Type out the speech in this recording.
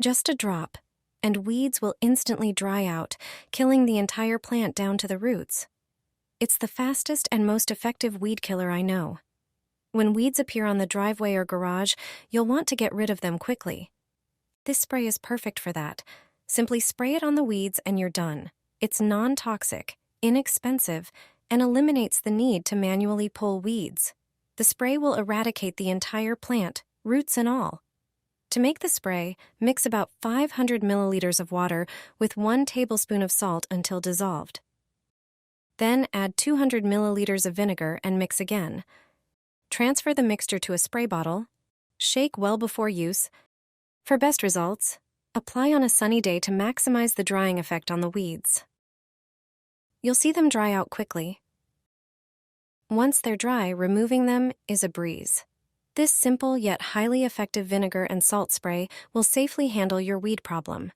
Just a drop, and weeds will instantly dry out, killing the entire plant down to the roots. It's the fastest and most effective weed killer I know. When weeds appear on the driveway or garage, you'll want to get rid of them quickly. This spray is perfect for that. Simply spray it on the weeds and you're done. It's non-toxic, inexpensive, and eliminates the need to manually pull weeds. The spray will eradicate the entire plant, roots and all. To make the spray, mix about 500 milliliters of water with 1 tablespoon of salt until dissolved. Then add 200 milliliters of vinegar and mix again. Transfer the mixture to a spray bottle. Shake well before use. For best results, apply on a sunny day to maximize the drying effect on the weeds. You'll see them dry out quickly. Once they're dry, removing them is a breeze. This simple yet highly effective vinegar and salt spray will safely handle your weed problem.